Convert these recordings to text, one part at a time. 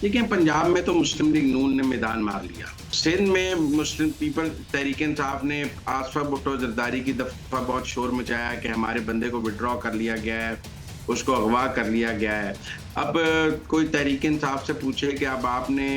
देखिए, पंजाब में तो मुस्लिम लीग नून ने मैदान मार लिया। सिंध में मुस्लिम पीपल तहरीक इंसाफ ने आसफा भुट्टो जरदारी की दफा बहुत शोर मचाया कि हमारे बंदे को विड्रॉ कर लिया गया है, उसको अगवा कर लिया गया है। अब कोई तहरीक इंसाफ से पूछे कि अब आपने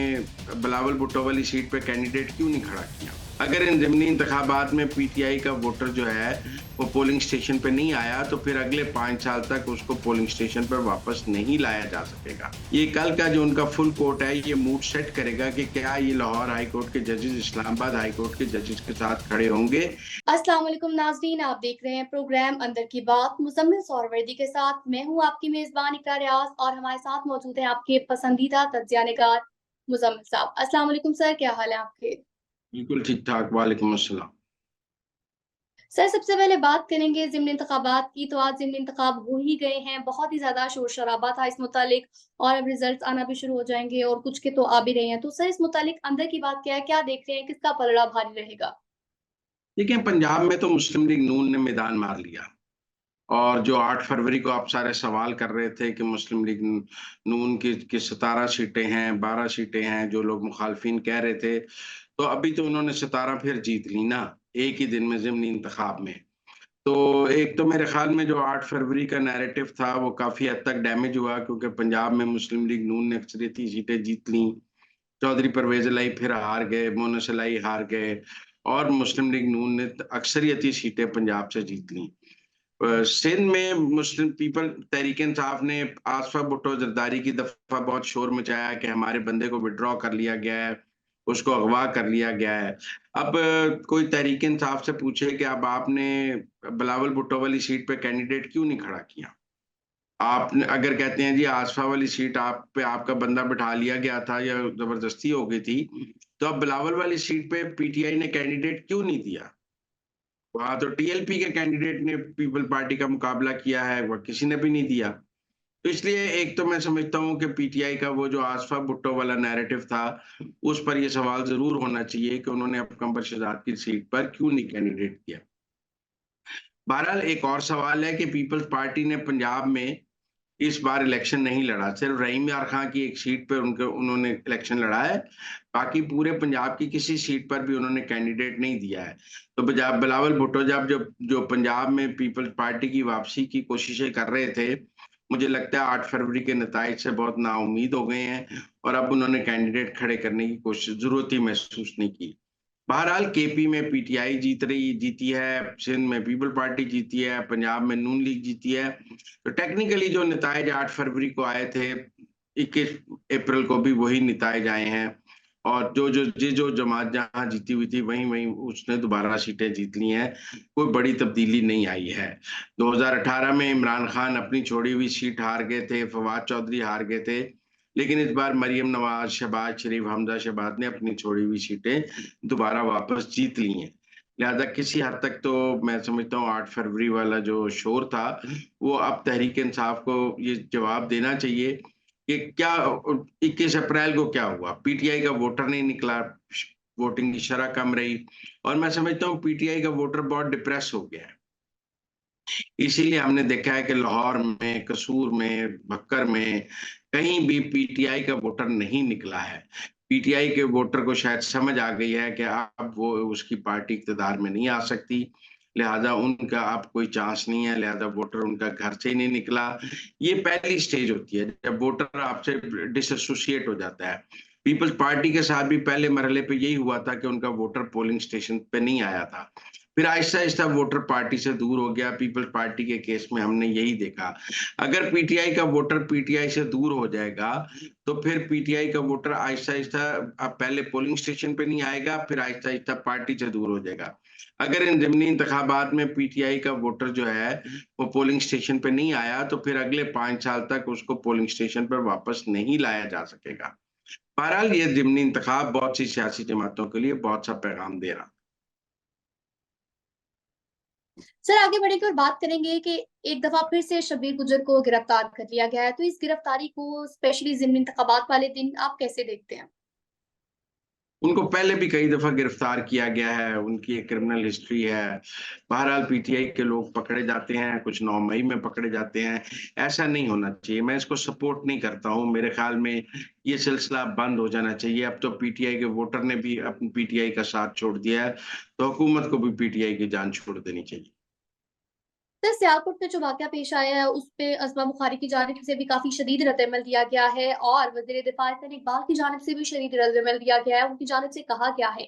बिलावल भुट्टो वाली सीट पे कैंडिडेट क्यों नहीं खड़ा किया? अगर इन ज़िमनी इंतखाबात में पीटीआई का वोटर जो है वो पोलिंग स्टेशन पे नहीं आया, तो फिर अगले 5 साल तक उसको पोलिंग स्टेशन पर वापस नहीं लाया जा सकेगा। ये कल का जो उनका फुल कोर्ट है, ये मूड सेट करेगा कि क्या ये लाहौर हाई कोर्ट के जजेस इस्लामाबाद हाई कोर्ट के जजेस के साथ खड़े होंगे। अस्सलाम वालेकुम नाज़रीन, आप देख रहे हैं प्रोग्राम अंदर की बात मुज़म्मिल सौरवर्दी के साथ। मैं हूं आपकी मेज़बान इकरा रियाज़ और हमारे साथ मौजूद हैं आपके पसंदीदा तज्ज़िया निगार मुज़म्मिल साहब। अस्सलाम वालेकुम सर, क्या हाल है आपके? बिल्कुल ठीक-ठाक, वालेकुम अस्सलाम। सर, सबसे पहले बात करेंगे ज़िमनी इंतखाबात की। तो आज ज़िमनी इंतखाब हो ही गए हैं, बहुत ही ज़्यादा शोर-शराबा था इस मुतालिक और अब रिज़ल्ट्स आना भी शुरू हो जाएँगे और कुछ के तो आ भी रहे हैं। तो सर, इस मुतालिक अंदर की बात क्या है? क्या देख रहे हैं, किसका पलड़ा भारी रहेगा? देखिए, पंजाब में तो मुस्लिम लीग नून ने मैदान मार लिया। और जो 8 फरवरी को आप सारे सवाल कर रहे थे कि मुस्लिम लीग नून की 17 सीटें हैं, 12 सीटें हैं, जो लोग मुखालफिन कह रहे थे, तो अभी तो उन्होंने 17 फिर जीत ली ना, एक ही दिन में ज़िमनी इंतखाब में। तो एक तो मेरे ख़्याल में जो 8 फरवरी का नैरेटिव था, वो काफ़ी हद तक डैमेज हुआ, क्योंकि पंजाब में मुस्लिम लीग नून ने अक्सरियती सीटें जीत लीं। चौधरी परवेज़ इलाही फिर हार गए, मोनस इलाही हार गए और मुस्लिम लीग नून ने अक्सरियती सीटें पंजाब से जीत लीं। सिंध में मुस्लिम पीपल तहरीक इंसाफ ने आसफा भुट्टो जरदारी की दफा बहुत शोर मचाया कि हमारे बंदे को विड्रॉ कर लिया गया है, उसको अगवा कर लिया गया है। अब कोई तहरीक इंसाफ से पूछे कि अब आपने बिलावल भुट्टो वाली सीट पे कैंडिडेट क्यों नहीं खड़ा किया? आपने अगर कहते हैं जी आसफा वाली सीट आप पे आपका बंदा बिठा लिया गया था या जबरदस्ती हो गई थी, तो अब बिलावल वाली सीट पे पीटीआई ने कैंडिडेट क्यों नहीं दिया? वहाँ तो टीएलपी के कैंडिडेट ने पीपल पार्टी का मुकाबला किया है, वह किसी ने भी नहीं दिया। तो इसलिए एक तो मैं समझता हूँ कि पीटीआई का वो जो आसफा भुट्टो वाला नैरेटिव था, उस पर ये सवाल ज़रूर होना चाहिए कि उन्होंने अब कंवर शहजाद की सीट पर क्यों नहीं कैंडिडेट किया। बहरहाल एक और सवाल है कि पीपल्स पार्टी ने पंजाब में इस बार इलेक्शन नहीं लड़ा, सिर्फ रहीम यार खां की एक सीट पे उन्होंने इलेक्शन लड़ा है, बाकी पूरे पंजाब की किसी सीट पर भी उन्होंने कैंडिडेट नहीं दिया है। तो पंजाब बिलावल भुट्टो जब जो जो पंजाब में पीपल्स पार्टी की वापसी की कोशिशें कर रहे थे, मुझे लगता है 8 फरवरी के नताइज से बहुत नाउम्मीद हो गए हैं और अब उन्होंने कैंडिडेट खड़े करने की कोशिश ज़रूरत ही महसूस नहीं की। बहरहाल केपी में पीटीआई जीती है, सिंध में पीपल पार्टी जीती है, पंजाब में नून लीग जीती है। तो टेक्निकली जो नताइज 8 फरवरी को आए थे, 21 अप्रैल को भी वही नताइज आए हैं और जो जमात जहाँ जीती हुई थी, वहीं-वहीं उसने दोबारा सीटें जीत ली हैं। कोई बड़ी तब्दीली नहीं आई है। 2018 में इमरान खान अपनी छोड़ी हुई सीट हार गए थे, फवाद चौधरी हार गए थे। लेकिन इस बार मरियम नवाज़, शहबाज शरीफ, हमज़ा शहबाज ने अपनी छोड़ी हुई सीटें दोबारा वापस जीत ली हैं। लिहाज़ा किसी हद तक तो मैं समझता हूँ 8 फरवरी वाला जो शोर था, वो अब तहरीक इंसाफ को ये जवाब देना चाहिए कि क्या 21 अप्रैल को क्या हुआ? पीटीआई का वोटर नहीं निकला, वोटिंग की शरह कम रही और मैं समझता हूँ पीटीआई का वोटर बहुत डिप्रेस हो गया है। इसीलिए हमने देखा है कि लाहौर में, कसूर में, भक्कर में, कहीं भी पीटीआई का वोटर नहीं निकला है। पीटीआई के वोटर को शायद समझ आ गई है कि अब वो उसकी पार्टी इक़्तिदार में नहीं आ सकती, लिहाज़ा उनका अब कोई चांस नहीं है, लिहाज़ा वोटर उनका घर से ही नहीं निकला। ये पहली स्टेज होती है, जब वोटर आपसे डिसएसोसिएट हो जाता है। पीपल्स पार्टी के साथ भी पहले मरहले पे यही हुआ था कि उनका वोटर पोलिंग स्टेशन पे नहीं आया था। फिर आहिस्ता-आहिस्ता वोटर पार्टी से दूर हो गया, पीपल्स पार्टी के केस में हमने यही देखा। अगर पीटीआई का वोटर पीटीआई से दूर हो जाएगा, तो फिर पीटीआई का वोटर आहिस्ता-आहिस्ता अब पहले पोलिंग स्टेशन पे नहीं आएगा, फिर आहिस्ता-आहिस्ता पार्टी से दूर हो जाएगा। अगर इन ज़िमनी इंतखाबात में पीटीआई का वोटर जो है, वो पोलिंग स्टेशन पे नहीं आया, तो फिर अगले 5 साल तक उसको पोलिंग स्टेशन पर वापस नहीं लाया जा सकेगा। बहरहाल ये ज़िमनी इंतखाब बहुत सी सियासी जमातों के लिए बहुत सा पैगाम दे रहा। सर, आगे बढ़ेंगे और बात करेंगे कि एक दफा फिर से शब्बीर गुज्जर को गिरफ्तार कर लिया गया है। तो इस गिरफ्तारी को स्पेशली ज़िमनी इंतखाबात वाले दिन आप कैसे देखते हैं? उनको पहले भी कई दफ़ा गिरफ्तार किया गया है, उनकी एक क्रिमिनल हिस्ट्री है। बहरहाल पीटीआई के लोग पकड़े जाते हैं, कुछ 9 मई में पकड़े जाते हैं। ऐसा नहीं होना चाहिए, मैं इसको सपोर्ट नहीं करता हूँ। मेरे ख़्याल में ये सिलसिला अब बंद हो जाना चाहिए। अब तो पीटीआई के वोटर ने भी अपनी पीटीआई का साथ छोड़ दिया है, तो हुकूमत को भी पीटीआई की जान छोड़ देनी चाहिए। सर, सियालकोट में जो वाक़या पेश आया है, उस पे अज़मा बुखारी की जानिब से भी काफ़ी शदीद रद्द-ए-अमल दिया गया है और वज़ीर दिफ़ा हसन इकबाल की जानिब से भी शदीद रद्द-ए-अमल दिया गया है। उनकी जानिब से कहा गया है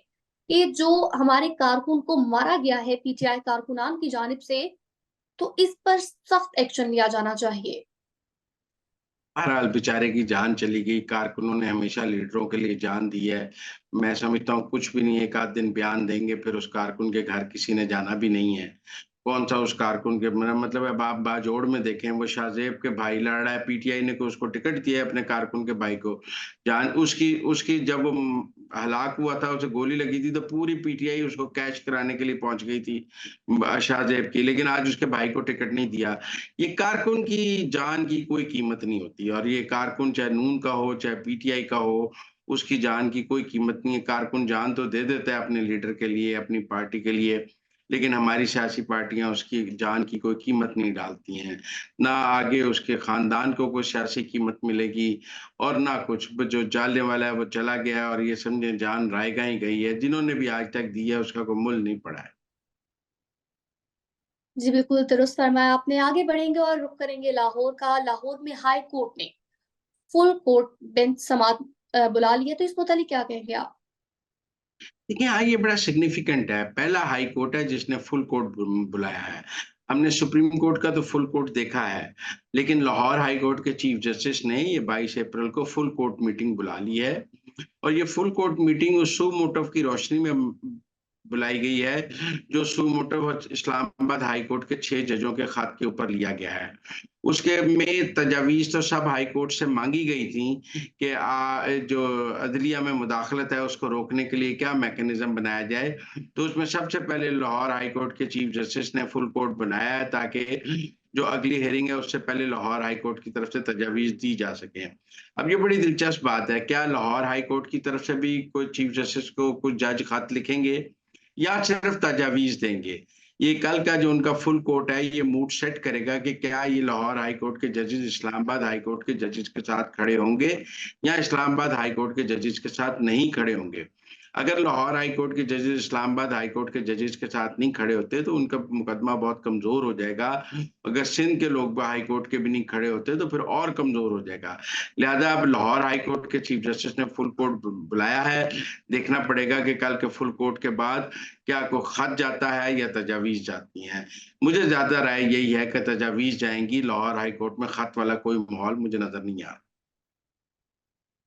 कि जो हमारे कारकुन को मारा गया है पीटीआई कारकुनान की जानिब से, तो इस पर सख्त एक्शन लिया जाना चाहिए। बहरहाल बेचारे की जान चली गई, कारकुनों ने हमेशा लीडरों के लिए जान दी है। मैं समझता हूँ कुछ भी नहीं, 1 आध दिन बयान देंगे, फिर उस कारकुन के घर किसी ने जाना भी नहीं है। कौन-सा उस कारकुन के मेरा मतलब है, अब आप बाजोड़ में देखें, वो शाहज़ेब के भाई लड़ रहा है, पीटीआई ने को उसको टिकट दिया है अपने कारकुन के भाई को। जान उसकी उसकी जब वो हलाक हुआ था, उसे गोली लगी थी, तो पूरी पीटीआई उसको कैच कराने के लिए पहुँच गई थी शाहज़ेब की, लेकिन आज उसके भाई को टिकट नहीं दिया। ये कारकुन की जान की कोई कीमत नहीं होती और ये कारकुन चाहे नून का हो, चाहे पीटीआई का हो, उसकी जान की कोई कीमत नहीं है। कारकुन जान तो दे देता है अपने लीडर के लिए, अपनी पार्टी के लिए, लेकिन हमारी सियासी पार्टियाँ उसकी जान की कोई कीमत नहीं डालती हैं। ना आगे उसके खानदान को कोई सियासी कीमत मिलेगी और ना कुछ। ब जो जाने वाला है वो चला गया है और ये समझें जान रायगा ही गई है। जिन्होंने भी आज तक दी है उसका कोई मूल्य नहीं पड़ा है। जी, बिल्कुल दुरुस्त फरमाया आपने। आगे बढ़ेंगे और रुख करेंगे लाहौर का। लाहौर में हाई कोर्ट ने फुल कोर्ट बेंच समाअत बुला ली है, तो इस मुतालिक क्या कहेंगे आप? देखिए, हाँ, ये बड़ा सिग्निफिकेंट है। पहला हाई कोर्ट है जिसने फुल कोर्ट बुलाया है। हमने सुप्रीम कोर्ट का तो फुल कोर्ट देखा है, लेकिन लाहौर हाई कोर्ट के चीफ जस्टिस ने ये 22 अप्रैल को फुल कोर्ट मीटिंग बुला ली है और ये फुल कोर्ट मीटिंग उस सू मोटव की रोशनी में बुलाई गई है, जो सू मोटव इस्लामाबाद हाई कोर्ट के 6 जजों के खत के ऊपर लिया गया है। उसके में तजावीज़ तो सब हाई कोर्ट से माँगी गई थी कि जो अदलिया में मुदाखलत है उसको रोकने के लिए क्या मैकेनिज़्म बनाया जाए। तो उसमें सबसे पहले लाहौर हाई कोर्ट के चीफ जस्टिस ने फुल कोर्ट बनाया है ताकि जो अगली हियरिंग है उससे पहले लाहौर हाई कोर्ट की तरफ से तजावीज़ दी जा सकें। अब ये बड़ी दिलचस्प बात है, क्या लाहौर हाई कोर्ट की तरफ से भी कोई चीफ जस्टिस को कुछ जज खत लिखेंगे या सिर्फ़ तजावीज़ देंगे? ये कल का जो उनका फुल कोर्ट है, ये मूड सेट करेगा कि क्या ये लाहौर हाई कोर्ट के जजेस इस्लामाबाद हाई कोर्ट के जजेस के साथ खड़े होंगे या इस्लामाबाद हाई कोर्ट के जजेस के साथ नहीं खड़े होंगे। अगर लाहौर हाई कोर्ट के जजेस इस्लामाबाद हाई कोर्ट के जजेस के साथ नहीं खड़े होते, तो उनका मुकदमा बहुत कमज़ोर हो जाएगा। अगर सिंध के लोग हाई कोर्ट के भी नहीं खड़े होते, तो फिर और कमज़ोर हो जाएगा। लिहाज़ा अब लाहौर हाई कोर्ट के चीफ जस्टिस ने फुल कोर्ट बुलाया है। देखना पड़ेगा कि कल के फुल कोर्ट के बाद क्या को खत जाता है या तजावीज़ जाती हैं। मुझे ज़्यादा राय यही है कि तजावीज़ जाएँगी, लाहौर हाई कोर्ट में खत वाला कोई माहौल मुझे नज़र नहीं आ रहा।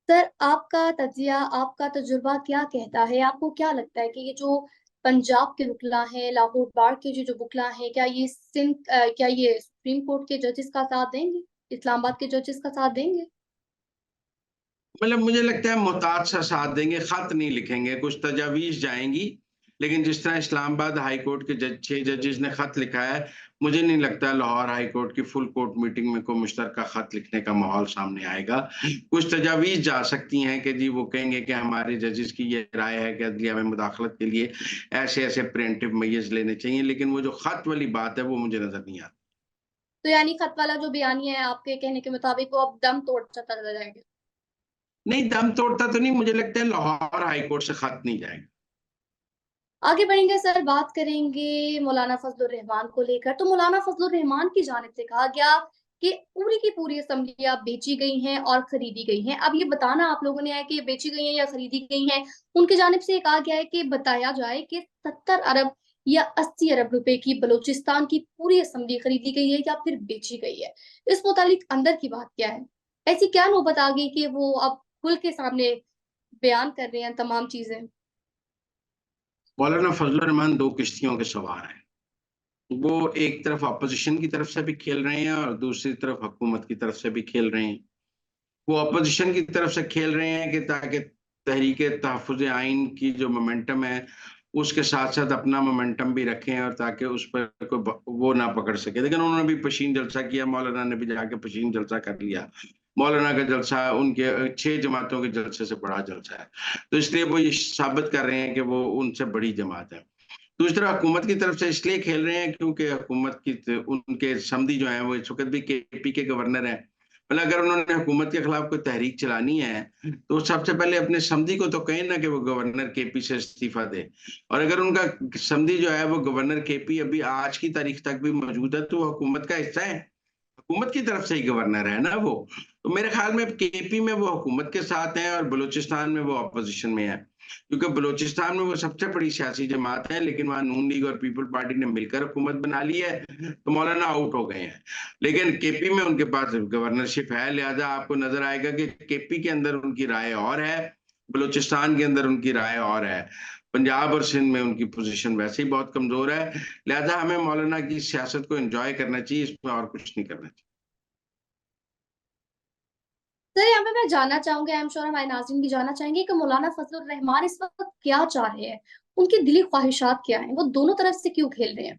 सर, आपका तज्ज़िया, आपका तजुर्बा क्या कहता है? आपको क्या लगता है कि ये जो पंजाब के वुकला हैं, लाहौर बार के जो जो वुकला हैं, क्या ये सुप्रीम कोर्ट के जजेस का साथ देंगे? इस्लामाबाद के जजेस का साथ देंगे? मतलब मुझे लगता है मुहतात सा साथ देंगे, खत नहीं लिखेंगे, कुछ तजावीज़ जाएँगी, लेकिन जिस तरह इस्लामाबाद हाई कोर्ट के 6 जजेस ने खत लिखा है, मुझे नहीं लगता लाहौर हाई कोर्ट की फुल कोर्ट मीटिंग में कोई मुश्तरका खत लिखने का माहौल सामने आएगा। कुछ तजावीज़ जा सकती हैं कि जी वो कहेंगे कि हमारे जजेस की ये राय है कि अदलिया में मुदाखलत के लिए ऐसे-ऐसे प्रिवेंटिव मेजर्स लेने चाहिए, लेकिन वो जो खत वाली बात है, वो मुझे नज़र नहीं आती। तो यानी खत वाला जो बयानिया है, आपके कहने के मुताबिक वो अब दम तोड़ चला जाएगा। नहीं, दम तोड़ता तो नहीं, मुझे लगता है लाहौर हाई कोर्ट से खत नहीं जाएगा। आगे बढ़ेंगे सर, बात करेंगे मौलाना फजलुर रहमान को लेकर। तो मौलाना फजलुर रहमान की जानिब से कहा गया कि पूरी की पूरी असेंबलियाँ बेची गई हैं और खरीदी गई हैं। अब ये बताना आप लोगों ने है कि ये बेची गई हैं या खरीदी गई हैं। उनकी जानिब से ये कहा गया है कि बताया जाए कि 70 अरब या 80 अरब रुपए की बलूचिस्तान की पूरी असेंबली खरीदी गई है या फिर बेची गई है। इस मुतालिक अंदर की बात क्या है? ऐसी क्या नौबत आ गई कि वो अब खुल के सामने बयान कर रहे हैं तमाम चीज़ें? मौलाना फजल रहमान 2 किश्तियों के सवार हैं। वो एक तरफ अपोज़िशन की तरफ से भी खेल रहे हैं और दूसरी तरफ हुकूमत की तरफ से भी खेल रहे हैं। वो अपोज़िशन की तरफ से खेल रहे हैं कि ताकि तहरीक तहफ़्फ़ुज़ आइन की जो मोमेंटम है, उसके साथ-साथ अपना मोमेंटम भी रखें और ताकि उस पर कोई वो ना पकड़ सके। लेकिन उन्होंने भी पशीन जलसा किया, मौलाना ने भी जाके पशीन जलसा कर लिया। मौलाना का जलसा उनके 6 जमातों के जलसे से बड़ा जलसा है। तो इसलिए वो ये साबित कर रहे हैं कि वो उनसे बड़ी जमात है। दूसरा हुकूमत की तरफ से इसलिए खेल रहे हैं क्योंकि हुकूमत की उनके समधी जो हैं वो इस वक्त भी केपी के गवर्नर हैं। मतलब अगर उन्होंने हुकूमत के खिलाफ कोई तहरीक चलानी है तो सबसे पहले अपने समधी को तो कहें ना कि वो गवर्नर केपी से इस्तीफा दे। और अगर उनका समधी जो है वो गवर्नर केपी अभी आज की तारीख तक भी मौजूद है तो वो हुकूमत का हिस्सा है, हुकूमत की तरफ से ही गवर्नर है ना वो। तो मेरे ख्याल में केपी में वो हुकूमत के साथ हैं और बलूचिस्तान में वो अपोजिशन में है, क्योंकि बलूचिस्तान में वो सबसे बड़ी सियासी जमात है, लेकिन वहां नून लीग और पीपल पार्टी ने मिलकर हुकूमत बना ली है, तो मौलाना आउट हो गए हैं। लेकिन केपी में उनके पास गवर्नरशिप है, लिहाजा आपको नजर आएगा कि केपी के अंदर उनकी राय और है, बलूचिस्तान के अंदर उनकी राय और है, पंजाब और सिंध में उनकी पोजीशन वैसे ही बहुत कमजोर है। लिहाजा हमें मौलाना की सियासत को एंजॉय करना चाहिए, इसमें और कुछ नहीं करना चाहिए। सर यहाँ पे मैं जानना चाहूंगी, आई एम श्योर हमारे नाज़रीन भी जानना चाहेंगे कि मौलाना फजलुर रहमान इस वक्त क्या चाह रहे हैं, उनकी दिली ख्वाहिशात क्या हैं, वो दोनों तरफ से क्यों खेल रहे हैं।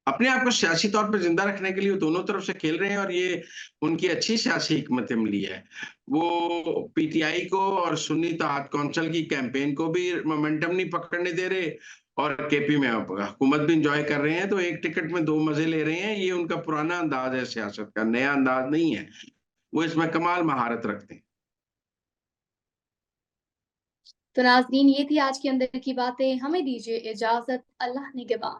अपने आप को सियासी तौर पर जिंदा रखने के लिए वो दोनों तरफ से खेल रहे हैं और ये उनकी अच्छी सियासी हिकमत अमली है। वो पीटीआई को और सुन्नी इत्तेहाद कौंसिल की कैंपेन को भी मोमेंटम नहीं पकड़ने दे रहे और केपी में हुकूमत भी इंजॉय कर रहे हैं, तो एक टिकट में दो मजे ले रहे हैं। ये उनका पुराना अंदाज है सियासत का, नया अंदाज नहीं है। वो इसमें कमाल महारत रखते हैं। तो नाज़रीन ये थी आज के अंदर की बातें, हमें दीजिए इजाजत, अल्लाह निगहबान।